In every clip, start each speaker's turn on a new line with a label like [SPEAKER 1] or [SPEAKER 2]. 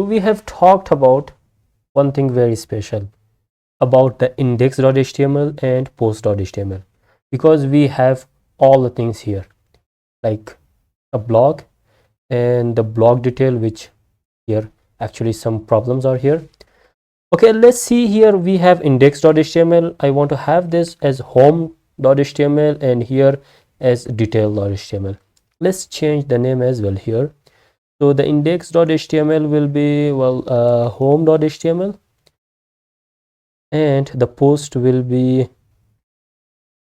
[SPEAKER 1] So we have talked about one thing very special about the index.html and post.html, because we have all the things here, like a blog and the blog detail, which here actually some problems are here. Okay, let's see. Here we have index.html. I want to have this as home.html and here as detail.html. Let's change the name as well here. So the index.html will be, well, home.html, and the post will be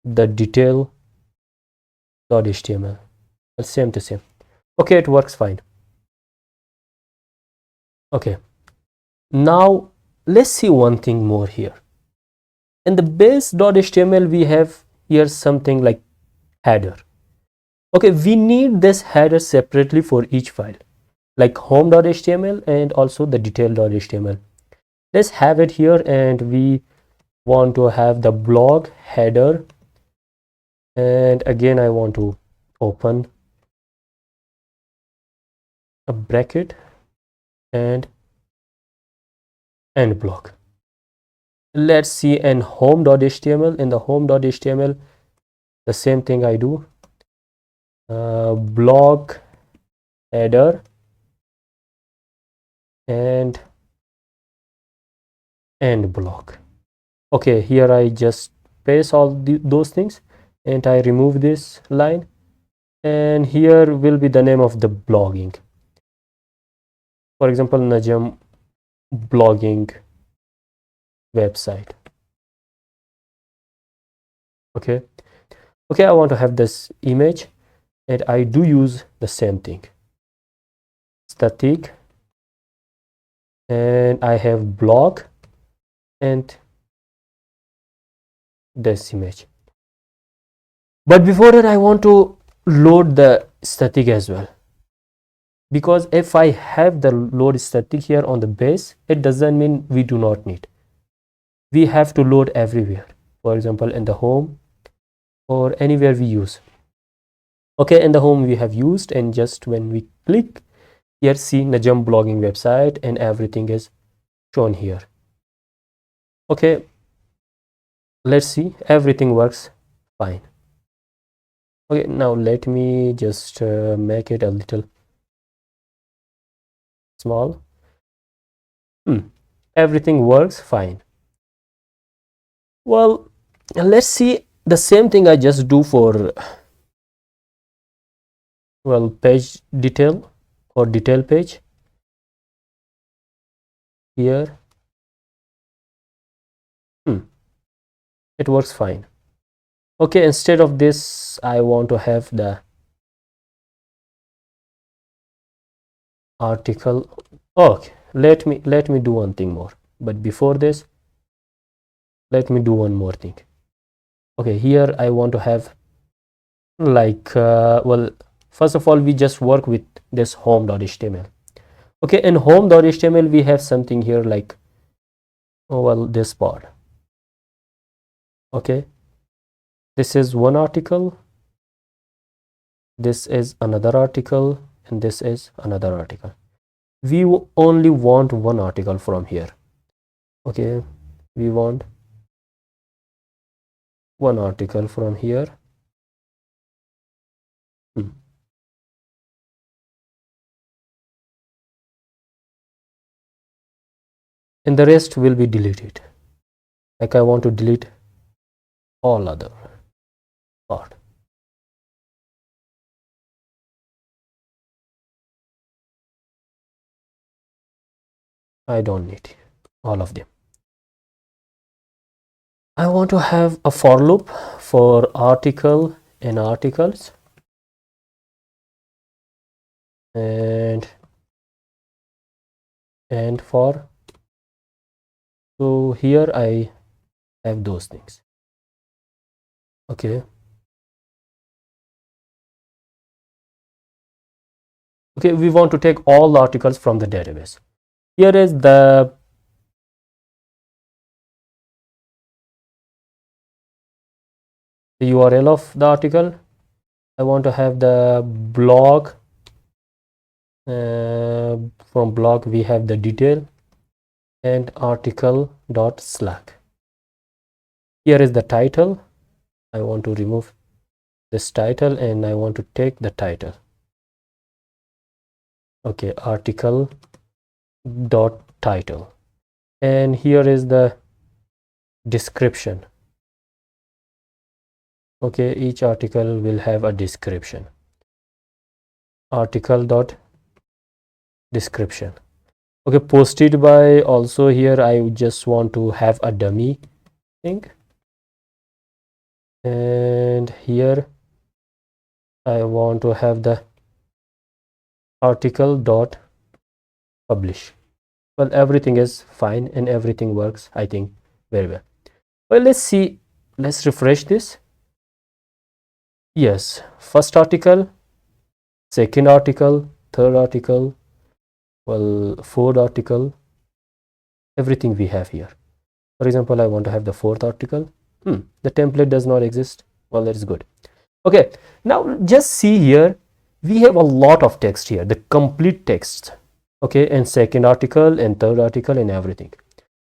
[SPEAKER 1] the detail.html. Same to same. Okay, it works fine. Okay, now let's see one thing more here. In the base.html we have here something like header. Okay, we need this header separately for each file, like home.html and also the detail.html. Let's have it here, and we want to have the blog header, and again I want to open a bracket and end block. Let's see in home.html. In the home.html, the same thing I do, blog header and end block. Okay, here I just paste all those things and I remove this line, and here will be the name of the blogging, for example Najam blogging website. Okay, I want to have this image, and I do use the same thing, static, and I have blog and this image. But before that I want to load the static as well, because if I have the load static here on the base, it doesn't mean we do not need. We have to load everywhere, for example in the home or anywhere we use. Okay, in the home we have used, and just when we click here, see Najam blogging website and everything is shown here. Okay, let's see, everything works fine. Okay, now let me just make it a little small. Everything works fine. Well, let's see the same thing I just do for, well, page detail or detail page here. It works fine. Okay, instead of this I want to have the article. Okay, let me do one thing more, but before this let me do one more thing. Okay, here I want to have like well, first of all we just work with this home.html. okay, in home.html we have something here like, oh, well, this part. Okay, this is one article, this is another article, and this is another article. We only want one article from here. Okay, we want one article from here. And the rest will be deleted. Like I want to delete all other part. I don't need all of them. I want to have a for loop for article and articles, and for, so here I have those things. Okay, we want to take all the articles from the database. Here is the URL of the article. I want to have the blog From blog we have the detail and article dot slack. Here is the title. I want to remove this title and I want to take the title. Okay, article dot title, and here is the description. Okay, each article will have a description. Article dot description. Okay, posted by, also here I just want to have a dummy thing, and here I want to have the article dot publish. Well, everything is fine and everything works, I think, very well. Well, let's see, let's refresh this. Yes, first article, second article, third article, well, fourth article, everything we have here. For example, I want to have the fourth article. The template does not exist. Well, that is good. Okay, now just see here, we have a lot of text here, the complete text. Okay, and second article and third article and everything.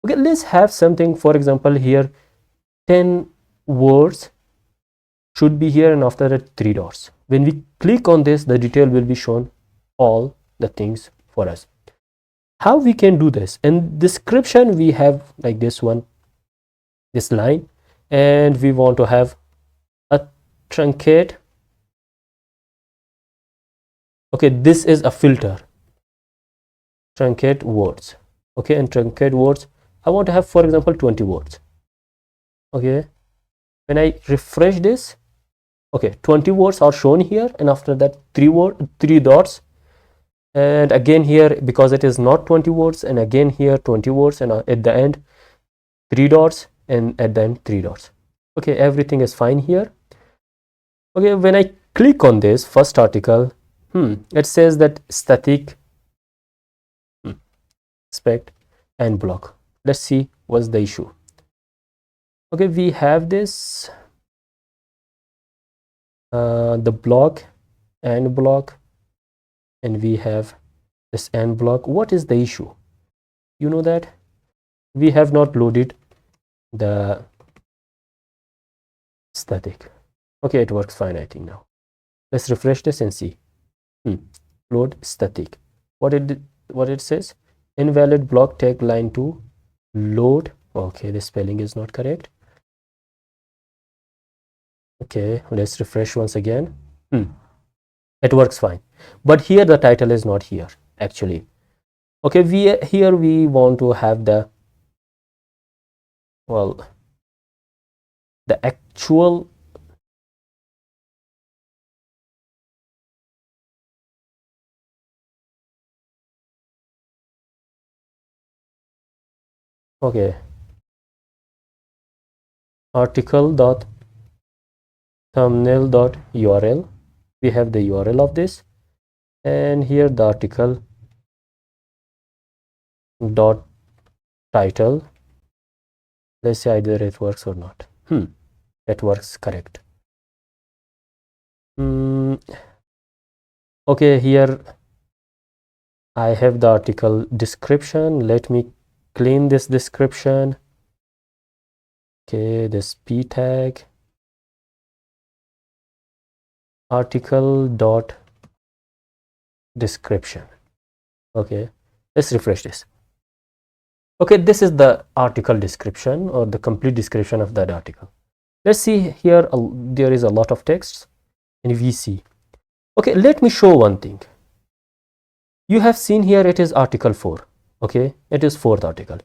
[SPEAKER 1] Okay, let's have something, for example, here 10 words should be here, and after that 3 dots. When we click on this, the detail will be shown, all the things for us. How we can do this? In description we have like this one, this line, and we want to have a truncate. Okay, this is a filter, truncate words. Okay, and truncate words, I want to have, for example, 20 words. Okay, when I refresh this, okay, 20 words are shown here, and after that 3 dots, and again here, because it is not 20 words, and again here 20 words, and at the end 3 dots, and at the end 3 dots. Okay, everything is fine here. Okay, when I click on this first article, it says that static, expect and block. Let's see what's the issue. Okay, we have this the block and block, and we have this and block. What is the issue? You know that we have not loaded the static. Okay, it works fine, I think. Now let's refresh this and see. Load static. What it says, invalid block tag line 2 load. Okay, the spelling is not correct. Okay, let's refresh once again. It works fine, but here the title is not here actually. Okay, we want to have the, well, the actual, okay, article dot thumbnail dot url. We have the URL of this, and here the article dot title. Let's say either it works or not. That works correct. Okay, here I have the article description. Let me clean this description. Okay, this p tag, article dot description. Okay, let's refresh this. Okay, this is the article description, or the complete description of that article. Let's see here, there is a lot of text, and we see. Okay, let me show one thing. You have seen here it is article 4. Okay, it is 4th article.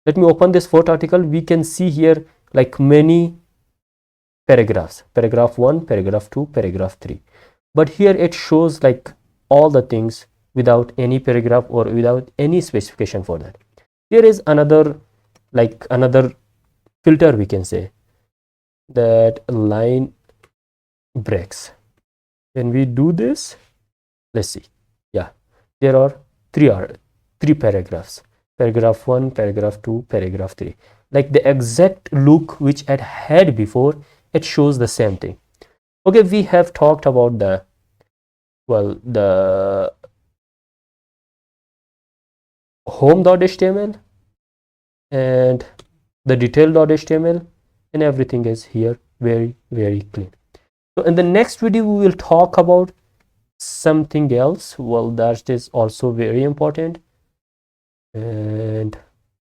[SPEAKER 1] Let me open this 4th article. We can see here like many paragraphs, paragraph 1, paragraph 2, paragraph 3, but here it shows like all the things without any paragraph or without any specification for that. There is another, like another filter, we can say, that line breaks. When we do this, let's see. Yeah, there are three paragraphs, paragraph 1, paragraph 2, paragraph 3, like the exact look which it had before. It shows the same thing. Okay, we have talked about the, well, the home.html and the detail.html, and everything is here very clean. So in the next video we will talk about something else, well, that is also very important. And